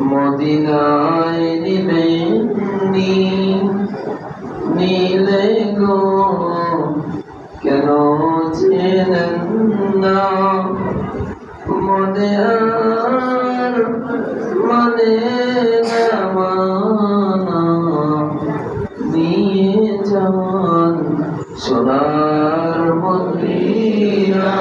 মদিনায় নিবেননি নীলে গো কেন চেনেন না মনে আর মানে মানা নিয়ে যান সোনার মদিনা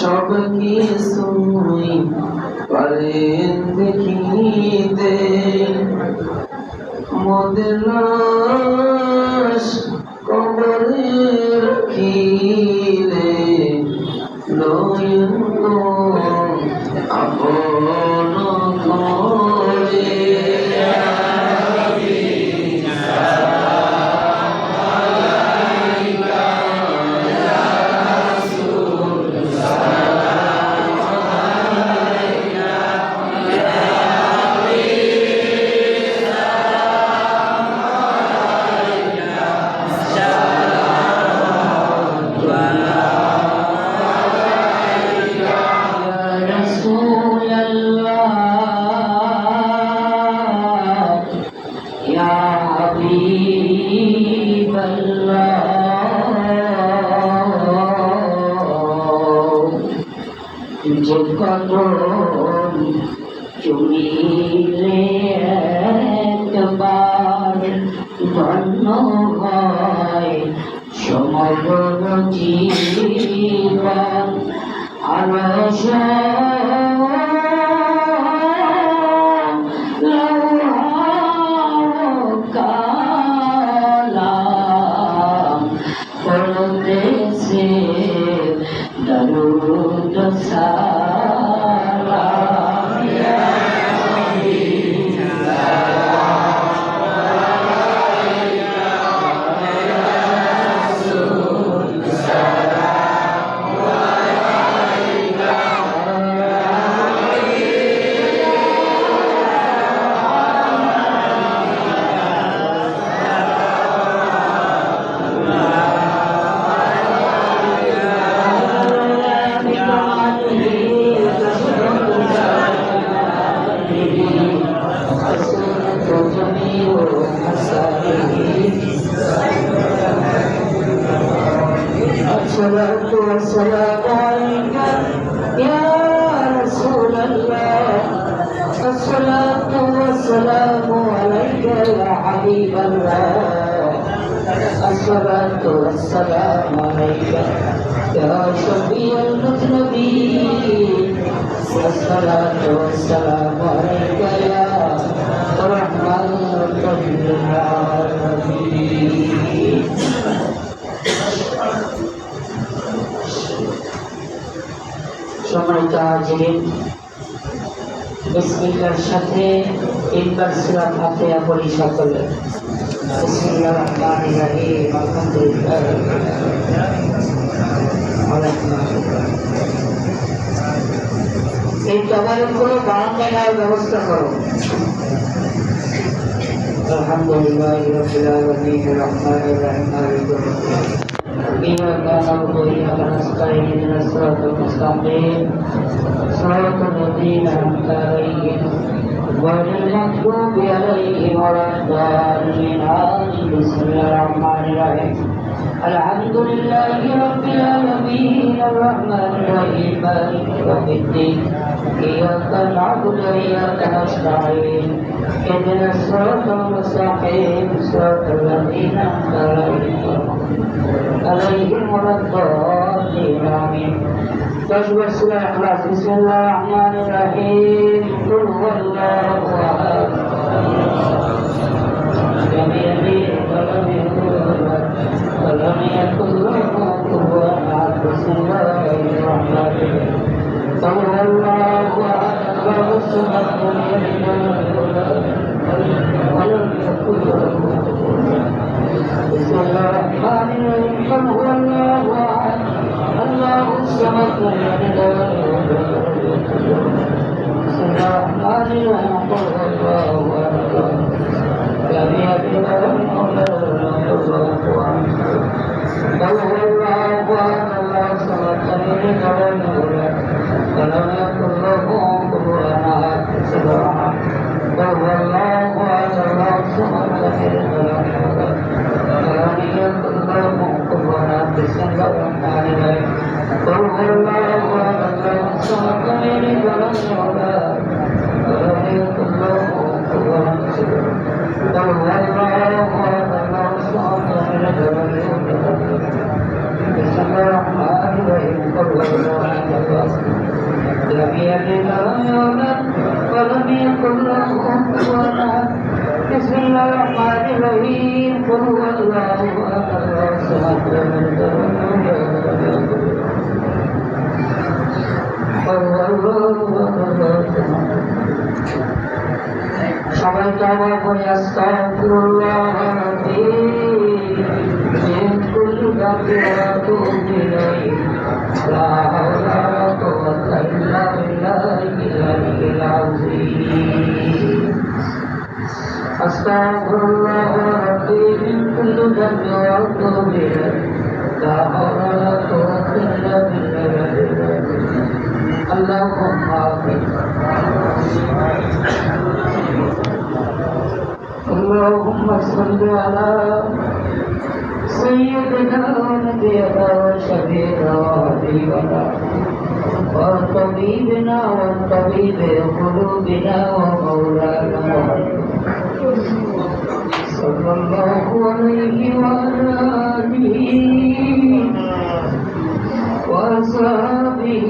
সব কিছুই পারেন দেখিতে মোদের লাশ কবরে রাখিলে নয়ন আপন করে চুরিলে একবার ধন্য হয় সমগ্র জীবন আলস কালাম করতেছে দরুদ الصلاة والسلام عليك يا رسول الله الصلاة والسلام عليك يا حبيب الله الصلاة والسلام عليك يا شفيع المذنبين الصلاة والسلام عليك يا رحمة للعالمين সম্মানিত হাজিরিন বিসমিল্লাহর সাথে তিনবার সূরা ফাতিহা পড়ি সকলে বিসমিল্লাহির রহমানির রহিম আলহামদুলিল্লাহ এই তবারকগুলো বারান্দা নেওয়ার ব্যবস্থা করো আলহামদুলিল্লাহ রাব্বিল আলামিন রহমানির রহিম মালিকিল ইয়াউমিদ্দিন إياك نعبد وإياك نستعين اهدنا الصراط المستقيم صراط الذين أنعمت عليهم غير المغضوب عليهم ولا الضالين آمين بسم الله الرحمن الرحيم الحمد لله رب العالمين الرحمن الرحيم مالك يوم الدين إياك نعبد وإياك نستعين اهدنا الصراط المستقيم صراط الذين أنعمت عليهم ولا الضالين آمين. تشبه سورة الإخلاص. بسم الله الرحمن الرحيم قل هو الله أحد لم يلد ولم يولد ولم يكن له كفوا أحد. بسم الله الرحمن الرحيم قل هو الله أحد الله الصمد لم يلد ولم يكن له كفوا أحد. بسم الله الرحمن الرحيم قل هو الله أحد الله الصمد لم يلد ولم يولد. بسم الله الرحمن الرحيم قل هو الله أحد لم يلد ولم يولد ولم يكن له كفوا أحد. قل هو الله أحد الله الصمد لم يلد ولم يولد ولم يكن له كفوا أحد. قل هو الله أحد الله الصمد لم يلد ولم يولد ولم يكن له كفوا أحد. بسم الله الرحمن الرحيم قل هو الله أحد الله الصمد لم يلد ولم يولد ولم يكن له كفوا أحد. قل هو الله أحد الله الصمد لم يلد ولم يولد. بسم الله الرحمن الرحيم قل هو الله أحد لم يلد ولم يولد ولم يكن له كفوا أحد. بسم الله الرحمن الرحيم قل هو الله أحد الله الصمد لم يلد ولم يولد ولم يكن له সবাই তওবা করে আস্তাগফিরুল্লাহ রাব্বি মিন কুল্লি যামবিন ওয়া আতুবু ইলাইহি লা হাওলা ওয়া লা কুওয়াতা ইল্লা বিল্লাহিল আলিয়্যিল আযীম। আস্তাগফিরুল্লাহ রাব্বি মিন কুল্লি যামবিন ওয়া আতুবু ইলাইহি লা হাওলা ওয়া লা কুওয়াতা ইল্লা বিল্লাহিল আলিয়্যিল আযীম। اللهم آمين. اللهم صل على سيدنا ونبينا وشفيعنا وحبيبنا وطبيبنا وطبيب قلوبنا ومولانا محمد صلى الله عليه وعلى آله وأصحابه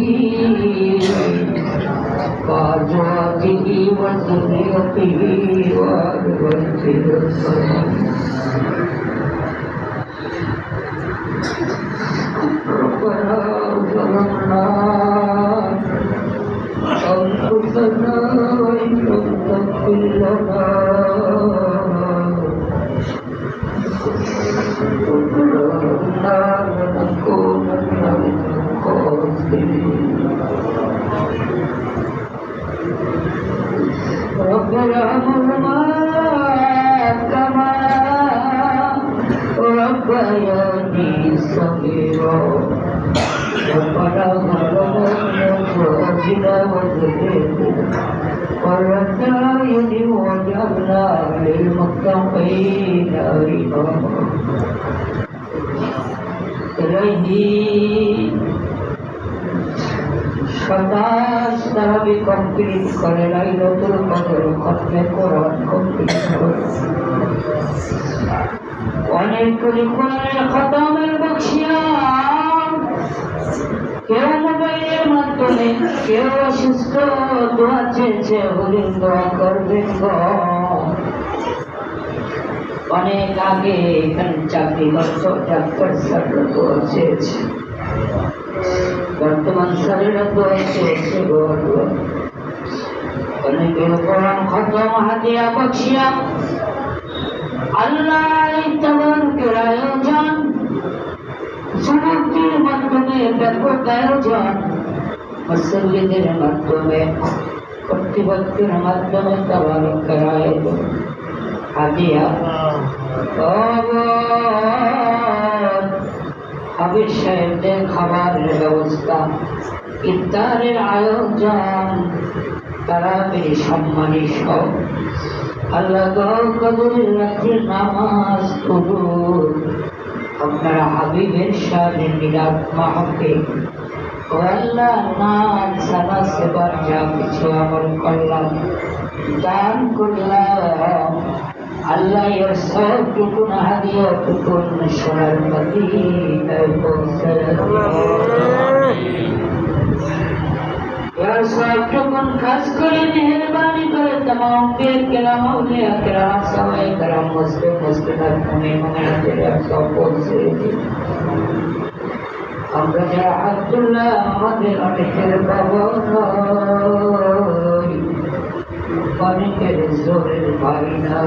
وأزواجه وذريته وآل بيته ربنا ظلمنا أنفسنا وإن لم تغفر لنا وترحمنا لنكونن من الخاسرين. رب ارحمهما كما ربياني صغيرا. ربنا هب لنا من أزواجنا وذريتنا قرة أعين واجعلنا للمتقين إماما. إلهي 27 তারাবি কমপ্লিট করে লাইলাতুল কদর খতমে কোরআন কমপ্লিট করে অনেক করে কোরআনের খতমের বকশিয়া কেউ মোবাইলের মাধ্যমে কেউ অসুস্থ দোয়া চেয়েছে বলেন দোয়া করবেন অনেক আগে এখানে চাকরি করত ডাক্তার স্যাররা দোয়া চেয়েছে বর্তমান স্যারেরা দোয়া চেয়েছে অনেকে কোরআন খতম হাদিয়া বকশিয়া আল্লাহ তাবারকের আয়োজন যুবকদের মাধ্যমে ব্যাপক আয়োজন মুসল্লিদের মাধ্যমে কর্তৃপক্ষের মাধ্যমে তাবারকের আয়োজন হাদিয়া হাবিব সাহেবদের খাবারের ব্যবস্থা ইফতারের আয়োজন তারাবির সম্মানী সব আল্লাহ কদরের রাত্রে নামাজ কবুল আপনারা হাবিবের সাথে মিলাদ মাহফিল ও আল্লাহ নামাজ সালাত সেবার যা কিছু আমল করলাম দান করলাম আল্লাহ এর সবটুকু হাদিয়া টুকুন সোনার মদিনায় পৌঁছায় সবটুকুন খাস করে মেহরবানি করে तमाम पीर किराम औलिया किराम सवाए किराम मुस्लिम मुस्लिमात मुमिनात সব পৌঁছে আমরা যারা আব্দুল্লাহ আমাদের অনেকের বাবা অনেকের জোরের ভাই না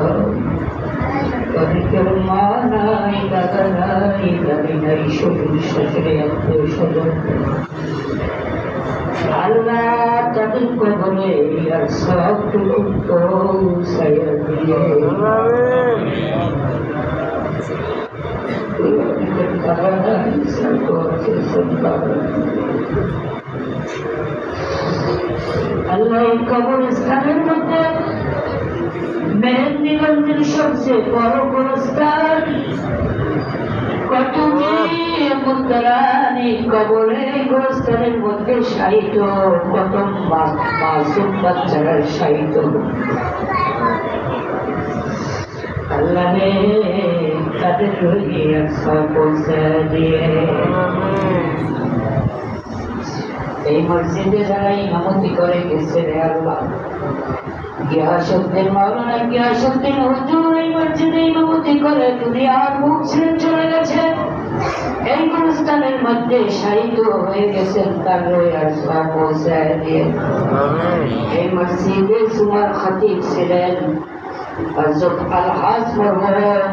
অনেকের মা নাই দাদা নাই দাদি নাই শ্বশুর শাশুড়ি আত্মীয় স্বজন আল্লাহ তাদের কবরে আর সবটুকু পৌঁছাইয়া দিয়ে আল্লাহ কবরস্থানের মধ্যে মেহেন্দিগঞ্জের সবচেয়ে বড় কবরস্থান কত মুক্তারানি কবরে গোরস্থানের মধ্যে শায়িত কত মাসুম বাচ্চারা শায়িত আল্লাহ তাদের রোগী পৌঁছে দিয়ে এই মসজিদে যারা ইমামতি করে গেছে রে আল্লাহ গিয়াসউদ্দিন মাওলানা গিয়াসউদ্দিন হুজুর এই মসজিদে ইমামতি করে দুনিয়ার মুখ ছেড়ে চলে গেছে এই গুরুস্থানের মধ্যে শায়িত হয়ে গেছেন তার রোয়ার সওয়াব পৌঁছায় দিয়ে এই মসজিদে সুমার খতিব ছিলেন হযরত আলহাজ মরহুম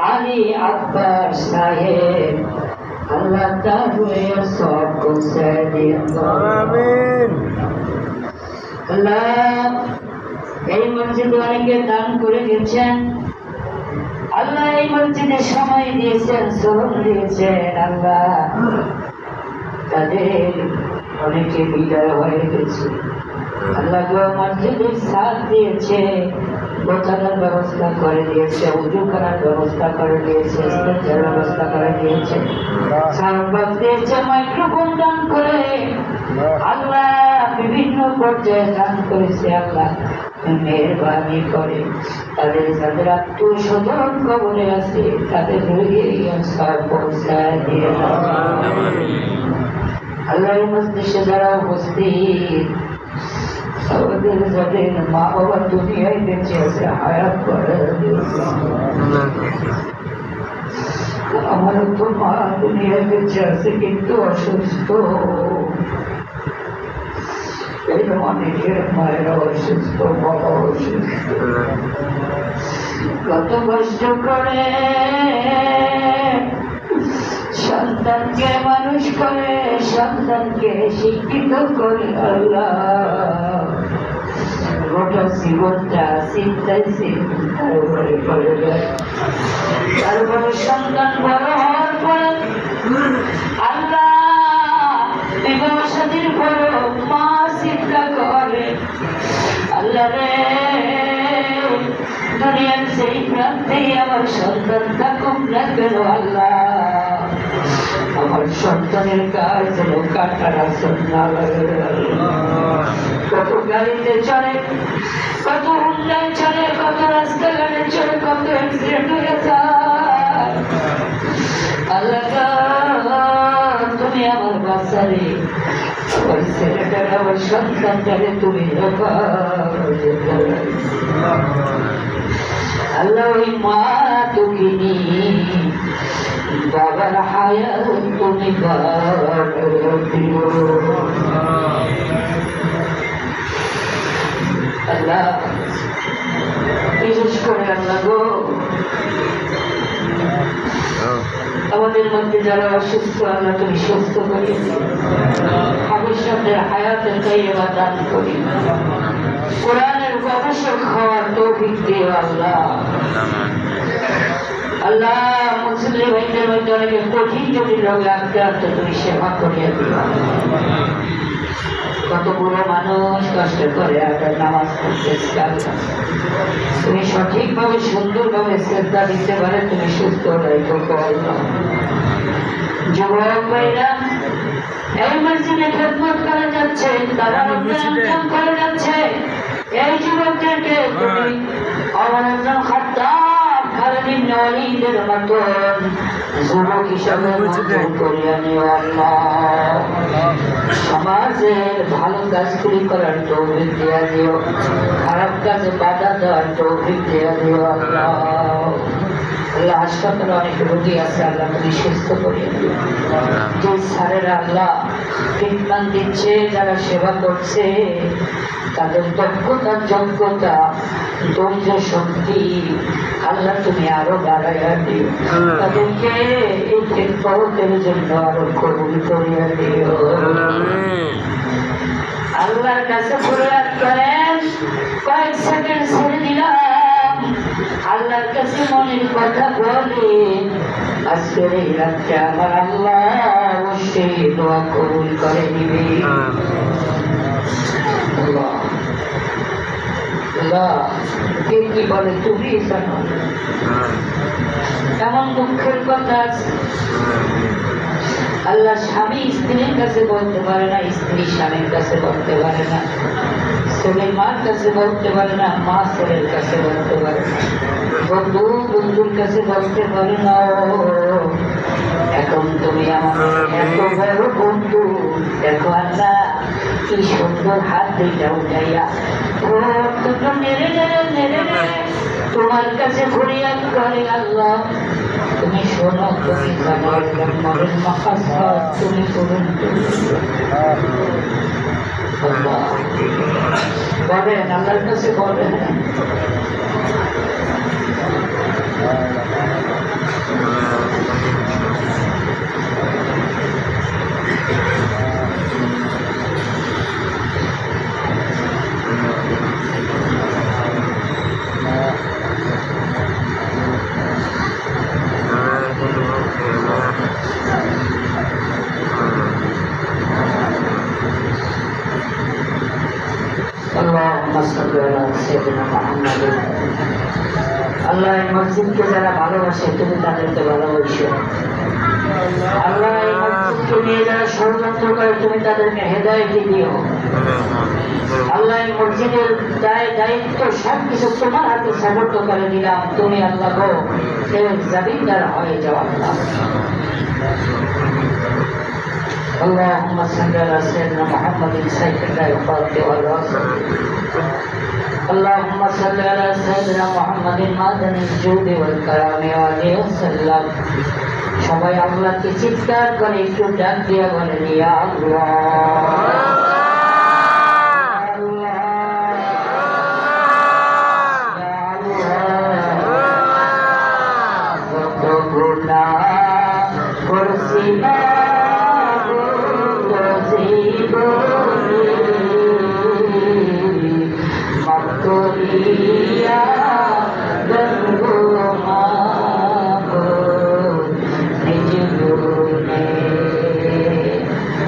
আলী আকবর সাহেব আল্লাহ তার রোয়ার সওয়াব পৌঁছায় দিয়ে আমিন আল্লাহ এই মসজিদে অনেকে দান করে গেছেন আল্লাহ এই মসজিদে সময় দিয়েছেন শ্রম দিয়েছেন আল্লাহ তাদের অনেকে বিদায় হয়ে গেছে আল্লাহ মসজিদের সাথ দিয়েছে বোঝানোর ব্যবস্থা করে দিয়েছে উজু করার ব্যবস্থা করে দিয়েছে স্টেজের ব্যবস্থা করে দিয়েছে সাউন্ড বক্স দিয়েছে মাইক্রোফোন দান করে আল্লাহ বিভিন্ন পর্যায়ে দান করেছে আল্লাহ মেহরবানি করে তাদের যাদের আত্মীয় স্বজন কবরে আছে তাদের সব পৌঁছায় দিয়ে আল্লাহর মজলিসে যারা উপস্থিত আমাদের যাদের মা বাবা দুনিয়ায় বেঁচে আছে হায়াত করে আমারও তো মা দুনিয়ায় বেঁচে আছে কিন্তু অসুস্থ অনেকের মায়েরা অসুস্থ বাবা অসুস্থ কত কষ্ট করে সন্তানকে মানুষ করে সন্তানকে শিক্ষিত করে আল্লাহ গোটা জীবনটা চিন্তায় চিন্তার উপরে পড়ে যায় তারপরে সন্তান বড় হওয়ার পরে আল্লাহ বিবাহ শাদীর পর মা চিন্তা করে আল্লাহ রে দুনিয়ার সেই প্রান্তেই আমার সন্তান থাকুক না কেন আল্লাহ আমার সন্তানের কাজ যেন কাটার আসন না লাগে কত গাড়িতে চড়ে কত হুন্ডায় চড়ে কত রাস্তাঘাটে চড়ে কত অ্যাক্সিডেন্ট হয়ে যায় আল্লাহ তুমি আমার বাচ্চারে আমার ছেলেটার আমার সন্তানটারে তুমি আল্লাহ ওই মা তুমি বাবার হায়াত তুমি আল্লাহ বিশেষ করে আল্লাহ গো আমাদের মধ্যে যারা অসুস্থ আল্লাহ তুমি সুস্থ করি ভবিষ্যতের হায়াতের তাইয়্যিবা দান করি কোরআনের গবেষক হওয়ার তৌফিক দিও আল্লাহ আল্লাহ মুসলিম ভাইদের মধ্যে অনেকে কঠিন জটিল রোগে আক্রান্ত তুমি সেবা করিয়া দিও কত বুড়ো মানুষ কষ্ট করে আবার নামাজ পড়তে তুমি সঠিকভাবে সুন্দরভাবে শ্রদ্ধা দিতে পারে তুমি সুস্থ রাখো যুবক ভাইরা এই মসজিদ তারা রমজান করে যাচ্ছে এই যুবকদেরকে তুমি ওমর ইবনে খাত্তাব খালিদ ইবনে ওয়ালিদের মতন যুবক হিসাবে মঞ্জুর করিয়া নিও আল্লাহ। সমাজের ভালো কাজগুলি করার তৌফিক দিয়া দিও, খারাপ কাজে বাধা দেওয়ার তৌফিক দিয়া দিও আল্লাহ। আল্লাহ হাসপাতালে অনেক রোগী আছে, আল্লাহ তুমি সুস্থ করিয়ে দিও। যে স্যারেরা আল্লাহ ট্রিটমেন্ট দিচ্ছে, যারা সেবা করছে, তাদের দক্ষতা যোগ্যতা ধৈর্য শক্তি আল্লাহ তুমি আরো বাড়াইয়া দিও, তাদেরকে এই খেদমতের জন্য আরো কবুল করিয়া দিও। আল্লাহর কাছে ফরিয়াদ করেন, কয়েক সেকেন্ড ছেড়ে দিলাম, আল্লাহর কাছে মনের কথা বলে আজকের এই রাত্রে আমার আল্লাহ অবশ্যই দোয়া কবুল করে দিবে। কে কি বলে তুমি জানো। এমন দুঃখের কথা আছে, আল্লাহ স্বামী স্ত্রীর কাছে বলতে পারে না, স্ত্রী স্বামীর কাছে বলতে পারে না, ছেলে মার কাছে বলতে পারে না, মা ছেলের কাছে বলতে পারে না, বন্ধু বন্ধুর কাছে বলতে পারে না। এখন তুমি আমার এত বড় বন্ধু, দেখো আল্লাহ কি সুন্দর হাত দুইটা উঠাইয়া নেড়ে নেড়ে নেড়ে নেড়ে তোমার কাছে ফরিয়াদ করে আল্লাহ তুমি শোনো, তুমি জানো, মনের মাকাসাদ তুমি করুন। বলেন আল্লাহর কাছে বলেন। আল্লাহ এই মসজিদকে যারা ভালোবাসে তুমি তাদেরকে ভালোবাসো। আল্লাহ এই মসজিদকে নিয়ে যারা ষড়যন্ত্র করে তুমি তাদেরকে হেদায়েত দিও। আল্লাহ এই মসজিদের দায়িত্ব সবকিছু তোমার হাতে সমর্থ করে দিলাম, তুমি আল্লাহ গো এর জামিনদার হয়ে যাও আল্লাহ। اللهم صل على سيدنا محمد سيد الله الفاتح والرسول. اللهم صل على سيدنا محمد معدن الجود والكرم وعليه وسلم. সবাই আল্লাহকে চিৎকার করে একটু ডাক দিয়া বলেন ইয়া আল্লাহ।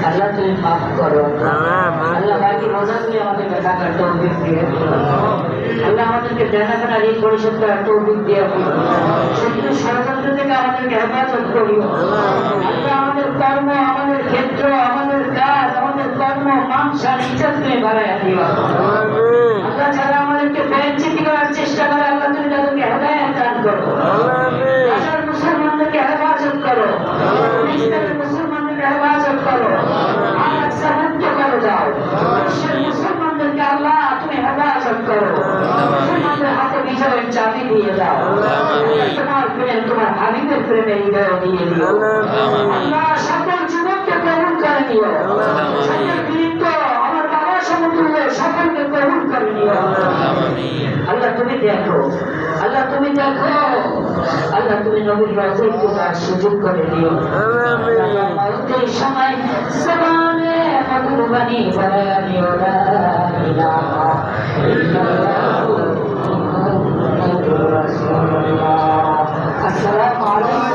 আল্লাহ তুমি মাফ করো, আল্লাহ বাকি রোজাগুলি আমাদেরকে টাকার তৌফিক দিয়ে, আল্লাহ আমাদেরকে দেখাশোনা ঋণ পরিশোধ করার তৌফিক দিয়ে, শত্রু ষড়যন্ত্র থেকে আমাদেরকে হেফাজত করিও। আল্লাহ আমাদের কর্ম, আমাদের ক্ষেত্র, আমাদের কাজ, আমাদের কর্ম মানসার ইজ্জত তুমি বাড়াইয়া দিও। আল্লাহ যারা আমাদেরকে বেইজ্জতি করার চেষ্টা করে আল্লাহ তুমি তাদেরকে হেদায়েত দান করো। মুসলমানদেরকে হেফাজত করো, মুসলমানদেরকে হেফাজত করো, মুক্ত করে দাও। মুসলমানদেরকে আল্লাহ তুমি হেফাজত করো, মুসলমানদের হাতে বিজয়ের চাবি দিয়ে দাও। তোমার প্রেম, তোমার হাবিবের প্রেমে হৃদয় দিয়ে দিও আল্লাহ। সকল যুবককে কবুল করে নিও, সকল বৃদ্ধ আমার বাবা সমতুল্য সকলকে কবুল করে নিও আল্লাহ। তুমি দেখো আল্লাহ, তুমি দেখো আল্লাহ, তুমি নবীর রাজের পূজার সুযোগ করে দিও। মৌতের সময় জবানে মধুর বাণী বাড়াইয়া দিও, লা ইলাহা ইল্লাল্লাহু মুহাম্মাদুর রাসূলুল্লাহ। আসসালামু আলাইকুম।